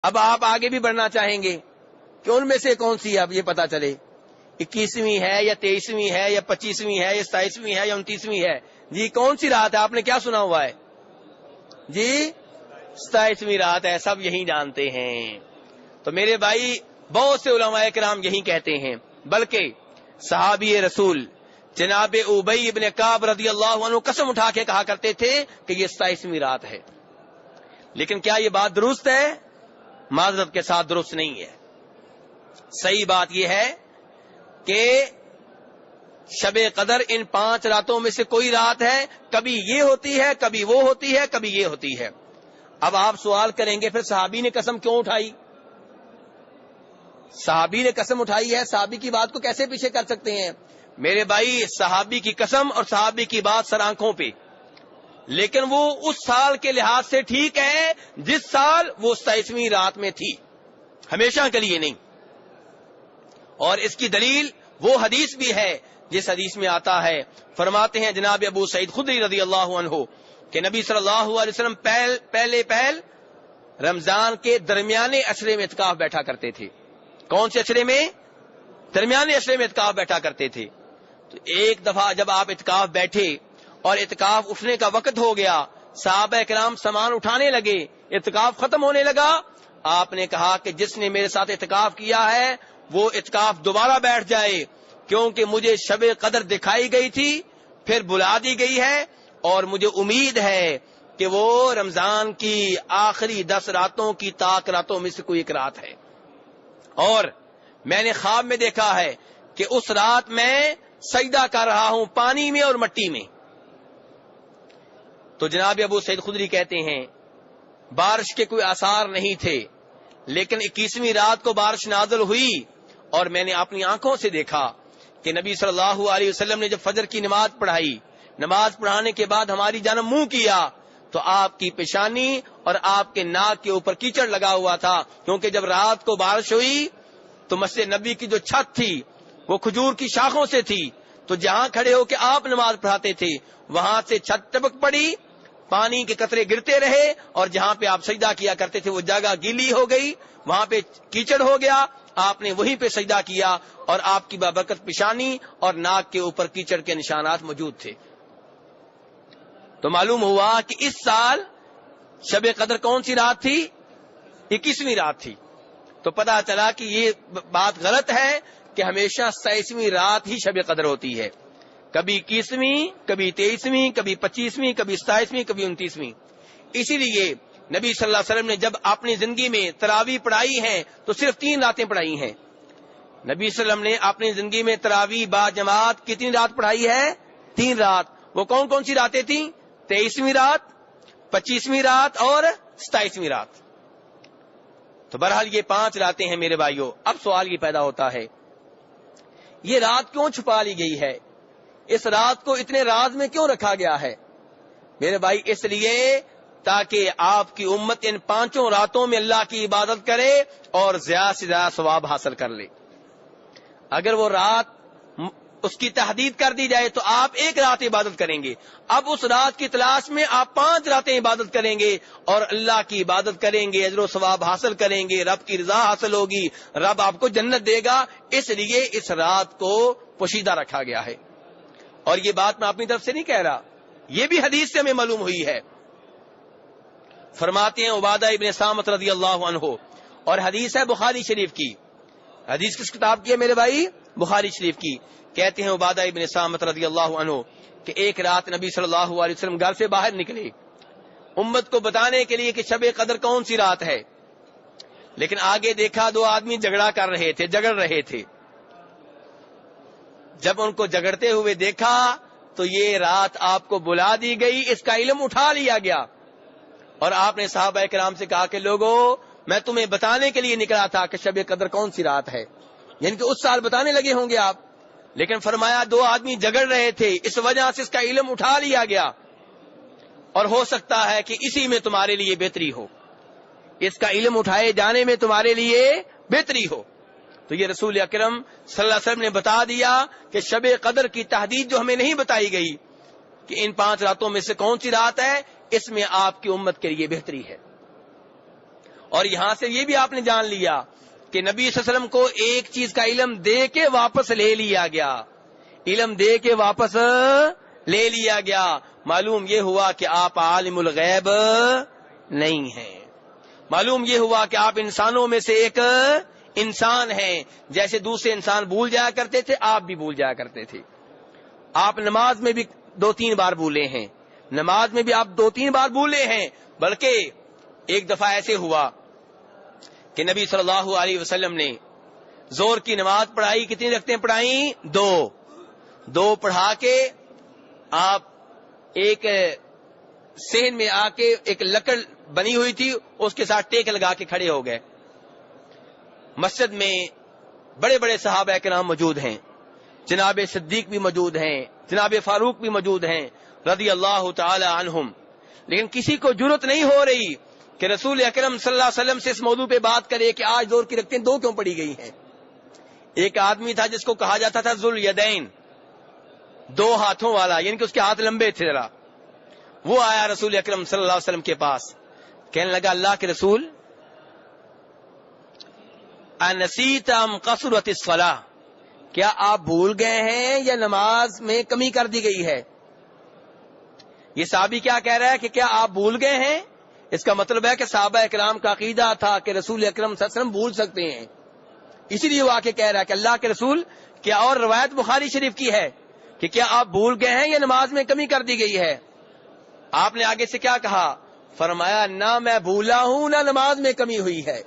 اب آپ آگے بھی بڑھنا چاہیں گے کہ ان میں سے کون سی اب یہ پتا چلے 21ویں ہے یا 23ویں ہے یا 25ویں ہے یا 27ویں ہے یا 29ویں ہے. جی کون سی رات ہے؟ آپ نے کیا سنا ہوا ہے؟ جی 27ویں رات ہے. سب یہی جانتے ہیں. تو میرے بھائی بہت سے علماء کرام یہی کہتے ہیں، بلکہ صحابی رسول جناب ابی ابن کعب رضی اللہ عنہ قسم اٹھا کے کہا کرتے تھے کہ یہ 27ویں رات ہے. لیکن کیا یہ بات درست ہے؟ معذرت کے ساتھ درست نہیں ہے. صحیح بات یہ ہے کہ شب قدر ان 5 راتوں میں سے کوئی رات ہے. کبھی یہ ہوتی ہے، کبھی وہ ہوتی ہے، کبھی یہ ہوتی ہے. اب آپ سوال کریں گے پھر صحابی نے قسم کیوں اٹھائی؟ صحابی نے قسم اٹھائی ہے، صحابی کی بات کو کیسے پیچھے کر سکتے ہیں؟ میرے بھائی صحابی کی قسم اور صحابی کی بات سر آنکھوں پہ، لیکن وہ اس سال کے لحاظ سے ٹھیک ہے جس سال وہ 27ویں رات میں تھی، ہمیشہ کے لیے نہیں. اور اس کی دلیل وہ حدیث بھی ہے جس حدیث میں آتا ہے، فرماتے ہیں جناب ابو سعید خدری رضی اللہ عنہ کہ نبی صلی اللہ علیہ وسلم پہلے رمضان کے درمیانے عشرے میں اعتکاف بیٹھا کرتے تھے. کون سے عشرے میں؟ درمیانے عشرے میں اعتکاف بیٹھا کرتے تھے. تو ایک دفعہ جب آپ اعتکاف بیٹھے اور اعتکاف اٹھنے کا وقت ہو گیا، صحابہ کرام سامان اٹھانے لگے، اعتکاف ختم ہونے لگا، آپ نے کہا کہ جس نے میرے ساتھ اعتکاف کیا ہے وہ اعتکاف دوبارہ بیٹھ جائے، کیونکہ مجھے شب قدر دکھائی گئی تھی، پھر بلا دی گئی ہے، اور مجھے امید ہے کہ وہ رمضان کی آخری 10 راتوں کی طاق راتوں میں سے کوئی ایک رات ہے. اور میں نے خواب میں دیکھا ہے کہ اس رات میں سجدہ کر رہا ہوں پانی میں اور مٹی میں. تو جناب ابو سعید خدری کہتے ہیں بارش کے کوئی آثار نہیں تھے، لیکن 21ویں رات کو بارش نازل ہوئی اور میں نے اپنی آنکھوں سے دیکھا کہ نبی صلی اللہ علیہ وسلم نے جب فجر کی نماز پڑھائی، نماز پڑھانے کے بعد ہماری جانب منہ کیا تو آپ کی پیشانی اور آپ کے ناک کے اوپر کیچڑ لگا ہوا تھا، کیونکہ جب رات کو بارش ہوئی تو مسجد نبی کی جو چھت تھی وہ کھجور کی شاخوں سے تھی، تو جہاں کھڑے ہو کے آپ نماز پڑھاتے تھے وہاں سے چھت ٹپک پڑی، پانی کے قطرے گرتے رہے، اور جہاں پہ آپ سجدہ کیا کرتے تھے وہ جگہ گیلی ہو گئی، وہاں پہ کیچڑ ہو گیا، آپ نے وہیں پہ سجدہ کیا اور آپ کی بابرکت پیشانی اور ناک کے اوپر کیچڑ کے نشانات موجود تھے. تو معلوم ہوا کہ اس سال شب قدر کون سی رات تھی؟ 21ویں رات تھی. تو پتہ چلا کہ یہ بات غلط ہے کہ ہمیشہ 27ویں رات ہی شب قدر ہوتی ہے. کبھی 21ویں، کبھی 23ویں، کبھی 25ویں، کبھی 27ویں، کبھی 29ویں. اسی لیے نبی صلی اللہ علیہ وسلم نے جب اپنی زندگی میں تراویح پڑھائی ہیں تو صرف 3 راتیں پڑھائی ہیں. نبی صلی اللہ علیہ وسلم نے اپنی زندگی میں تراویح با جماعت کتنی رات پڑھائی ہے؟ 3 رات. وہ کون کون سی راتیں تھیں؟ 23ویں رات، 25ویں رات اور 27ویں رات. تو بہرحال یہ 5 راتیں ہیں میرے بھائیوں. اب سوال یہ پیدا ہوتا ہے یہ رات کیوں چھپا لی گئی ہے؟ اس رات کو اتنے راز میں کیوں رکھا گیا ہے؟ میرے بھائی اس لیے تاکہ آپ کی امت ان 5 راتوں میں اللہ کی عبادت کرے اور زیادہ سے زیادہ ثواب حاصل کر لے. اگر وہ رات اس کی تحدید کر دی جائے تو آپ 1 رات عبادت کریں گے، اب اس رات کی تلاش میں آپ 5 راتیں عبادت کریں گے اور اللہ کی عبادت کریں گے، اجر و ثواب حاصل کریں گے، رب کی رضا حاصل ہوگی، رب آپ کو جنت دے گا. اس لیے اس رات کو پوشیدہ رکھا گیا ہے. اور یہ بات میں اپنی طرف سے نہیں کہہ رہا، یہ بھی حدیث سے ہمیں معلوم ہوئی ہے. فرماتے ہیں عبادہ ابن صامت رضی اللہ عنہ، اور حدیث ہے بخاری شریف کی. حدیث کس کتاب کی ہے میرے بھائی؟ بخاری شریف کی. کہتے ہیں عبادہ ابن صامت رضی اللہ عنہ کہ ایک رات نبی صلی اللہ علیہ وسلم گھر سے باہر نکلے امت کو بتانے کے لیے کہ شب قدر کون سی رات ہے، لیکن آگے دیکھا 2 آدمی جھگڑ رہے تھے. جب ان کو جھگڑتے ہوئے دیکھا تو یہ رات آپ کو بلا دی گئی، اس کا علم اٹھا لیا گیا، اور آپ نے صحابہ کرام سے کہا کہ لوگوں میں تمہیں بتانے کے لیے نکلا تھا کہ شب قدر کون سی رات ہے. یعنی کہ اس سال بتانے لگے ہوں گے آپ، لیکن فرمایا 2 آدمی جھگڑ رہے تھے، اس وجہ سے اس کا علم اٹھا لیا گیا، اور ہو سکتا ہے کہ اسی میں تمہارے لیے بہتری ہو، اس کا علم اٹھائے جانے میں تمہارے لیے بہتری ہو. تو یہ رسول اکرم صلی اللہ علیہ وسلم نے بتا دیا کہ شب قدر کی تحدید جو ہمیں نہیں بتائی گئی کہ ان 5 راتوں میں سے کون سی رات ہے، اس میں آپ کی امت کے لیے بہتری ہے. اور یہاں سے یہ بھی آپ نے جان لیا کہ نبی صلی اللہ علیہ وسلم کو ایک چیز کا علم دے کے واپس لے لیا گیا، علم دے کے واپس لے لیا گیا۔ معلوم یہ ہوا کہ آپ عالم الغیب نہیں ہیں، معلوم یہ ہوا کہ آپ انسانوں میں سے ایک انسان ہیں، جیسے دوسرے انسان بھول جایا کرتے تھے آپ بھی بھول جایا کرتے تھے۔ آپ نماز میں بھی 2-3 بار بھولے ہیں، نماز میں بھی آپ 2-3 بار بھولے ہیں، بلکہ ایک دفعہ ایسے ہوا کہ نبی صلی اللہ علیہ وسلم نے زور کی نماز پڑھائی، کتنی رکعتیں پڑھائیں؟ 2 پڑھا کے آپ ایک صحن میں آ کے ایک لکڑ بنی ہوئی تھی اس کے ساتھ ٹیک لگا کے کھڑے ہو گئے۔ مسجد میں بڑے بڑے صحابہ کرام موجود ہیں، جناب صدیق بھی موجود ہیں، جناب فاروق بھی موجود ہیں رضی اللہ تعالی عنہم، لیکن کسی کو جرأت نہیں ہو رہی کہ رسول اکرم صلی اللہ علیہ وسلم سے اس موضوع پہ بات کرے کہ آج زور کی رکعتیں 2 کیوں پڑھی گئی ہیں۔ ایک آدمی تھا جس کو کہا جاتا تھا ذو الیدین، 2 ہاتھوں والا، یعنی کہ اس کے ہاتھ لمبے تھے ذرا۔ وہ آیا رسول اکرم صلی اللہ علیہ وسلم کے پاس، کہنے لگا اللہ کے رسول انسیت ام قصرت الصلاۃ، کیا آپ بھول گئے ہیں یا نماز میں کمی کر دی گئی ہے؟ یہ صحابی کیا کہہ رہا ہے کہ کیا آپ بھول گئے ہیں؟ اس کا مطلب ہے کہ صحابہ اکرام کا عقیدہ تھا کہ رسول اکرم صلی اللہ علیہ وسلم بھول سکتے ہیں، اسی لیے وہ آ کے کہہ رہا ہے کہ اللہ کے رسول کیا، اور روایت بخاری شریف کی ہے کہ کیا آپ بھول گئے ہیں یا نماز میں کمی کر دی گئی ہے؟ آپ نے آگے سے کیا کہا؟ فرمایا نہ میں بھولا ہوں نہ نماز میں کمی ہوئی ہے۔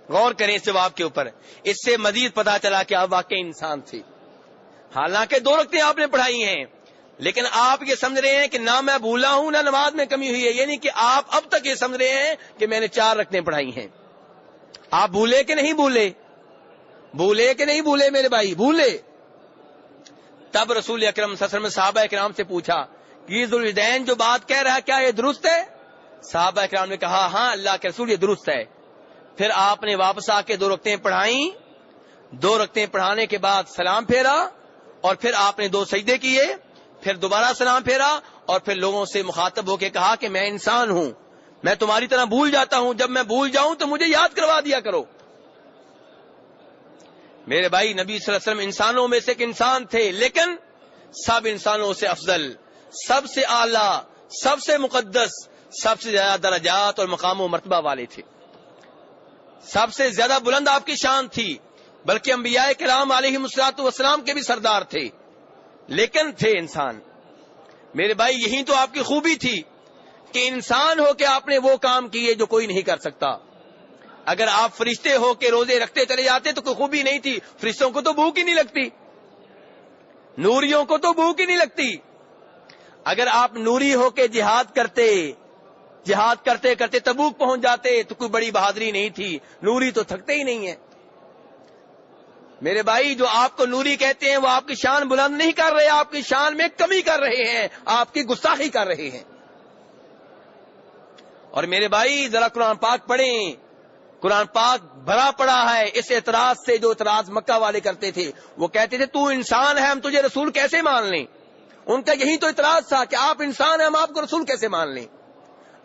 غور کریں اس جواب کے اوپر، اس سے مزید پتا چلا کہ آپ واقعی انسان تھے۔ حالانکہ 2 رکعتیں آپ نے پڑھائی ہیں، لیکن آپ یہ سمجھ رہے ہیں کہ نہ میں بھولا ہوں نہ نماز میں کمی ہوئی ہے، یعنی کہ آپ اب تک یہ سمجھ رہے ہیں کہ میں نے 4 رکعتیں پڑھائی ہیں۔ آپ بھولے کہ نہیں بھولے؟ بھولے کہ نہیں بھولے میرے بھائی؟ بھولے۔ تب رسول اکرم صلی اللہ علیہ وسلم نے صحابہ اکرام سے پوچھا کہ یہ ذو الیدین جو بات کہہ رہا ہے کیا یہ درست ہے؟ صحابہ اکرام نے کہا ہاں اللہ کے رسول یہ درست ہے۔ پھر آپ نے واپس آ کے 2 رکعتیں پڑھائیں، 2 رکعتیں پڑھانے کے بعد سلام پھیرا، اور پھر آپ نے 2 سجدے کیے، پھر دوبارہ سلام پھیرا، اور پھر لوگوں سے مخاطب ہو کے کہا کہ میں انسان ہوں، میں تمہاری طرح بھول جاتا ہوں، جب میں بھول جاؤں تو مجھے یاد کروا دیا کرو۔ میرے بھائی نبی صلی اللہ علیہ وسلم انسانوں میں سے ایک انسان تھے، لیکن سب انسانوں سے افضل، سب سے اعلیٰ، سب سے مقدس، سب سے زیادہ درجات اور مقام و مرتبہ والے تھے، سب سے زیادہ بلند آپ کی شان تھی، بلکہ انبیاء کرام علیہم الصلوۃ والسلام کے بھی سردار تھے، لیکن تھے انسان۔ میرے بھائی یہی تو آپ کی خوبی تھی کہ انسان ہو کے آپ نے وہ کام کیے جو کوئی نہیں کر سکتا۔ اگر آپ فرشتے ہو کے روزے رکھتے چلے جاتے تو کوئی خوبی نہیں تھی، فرشتوں کو تو بھوک ہی نہیں لگتی، نوریوں کو تو بھوک ہی نہیں لگتی۔ اگر آپ نوری ہو کے جہاد کرتے کرتے تبوک پہنچ جاتے تو کوئی بڑی بہادری نہیں تھی، نوری تو تھکتے ہی نہیں ہیں۔ میرے بھائی جو آپ کو نوری کہتے ہیں وہ آپ کی شان بلند نہیں کر رہے، آپ کی شان میں کمی کر رہے ہیں، آپ کی گستاخی کر رہے ہیں۔ اور میرے بھائی ذرا قرآن پاک پڑھیں، قرآن پاک بھرا پڑا ہے اس اعتراض سے جو اعتراض مکہ والے کرتے تھے۔ وہ کہتے تھے تو انسان ہے، ہم تجھے رسول کیسے مان لیں؟ ان کا یہی تو اعتراض تھا کہ آپ انسان ہیں، ہم آپ کو رسول کیسے مان لیں؟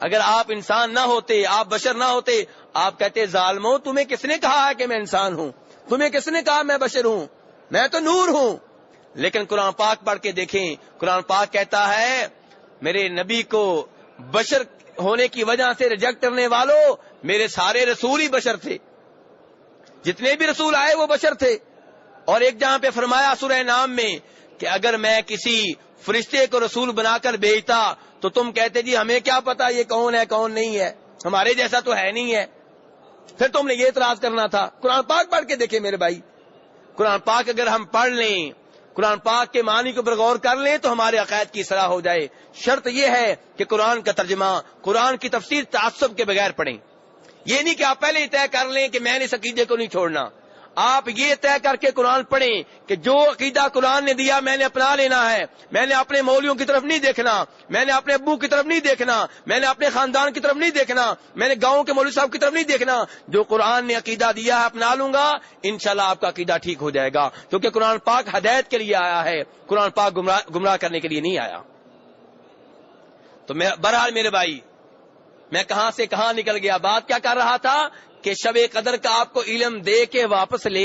اگر آپ انسان نہ ہوتے، آپ بشر نہ ہوتے، آپ کہتے ظالموں تمہیں کس نے کہا ہے کہ میں انسان ہوں؟ تمہیں کس نے کہا میں بشر ہوں؟ میں تو نور ہوں۔ لیکن قرآن پاک پڑھ کے دیکھیں، قرآن پاک کہتا ہے میرے نبی کو بشر ہونے کی وجہ سے ریجیکٹ کرنے والوں، میرے سارے رسول ہی بشر تھے، جتنے بھی رسول آئے وہ بشر تھے۔ اور ایک جہاں پہ فرمایا سورہ نام میں کہ اگر میں کسی فرشتے کو رسول بنا کر بھیجتا تو تم کہتے جی ہمیں کیا پتا یہ کون ہے کون نہیں ہے، ہمارے جیسا تو ہے نہیں ہے، پھر تم نے یہ اعتراض کرنا تھا۔ قرآن پاک پڑھ کے دیکھیں میرے بھائی، قرآن پاک اگر ہم پڑھ لیں، قرآن پاک کے معنی کے اوپر غور کر لیں تو ہمارے عقائد کی اصلاح ہو جائے۔ شرط یہ ہے کہ قرآن کا ترجمہ، قرآن کی تفسیر تعصب کے بغیر پڑھیں۔ یہ نہیں کہ آپ پہلے ہی طے کر لیں کہ میں نے اس عقیدے کو نہیں چھوڑنا، آپ یہ طے کر کے قرآن پڑھیں کہ جو عقیدہ قرآن نے دیا میں نے اپنا لینا ہے، میں نے اپنے مولویوں کی طرف نہیں دیکھنا، میں نے اپنے ابو کی طرف نہیں دیکھنا، میں نے اپنے خاندان کی طرف نہیں دیکھنا، میں نے گاؤں کے مولوی صاحب کی طرف نہیں دیکھنا، جو قرآن نے عقیدہ دیا ہے اپنا لوں گا، انشاءاللہ آپ کا عقیدہ ٹھیک ہو جائے گا، کیونکہ قرآن پاک ہدایت کے لیے آیا ہے، قرآن پاک گمراہ کرنے کے لیے نہیں آیا۔ تو بہرحال میرے بھائی میں کہاں سے کہاں نکل گیا. بات کیا کر رہا تھا کہ شب قدر کا آپ کو علم دے کے واپس لے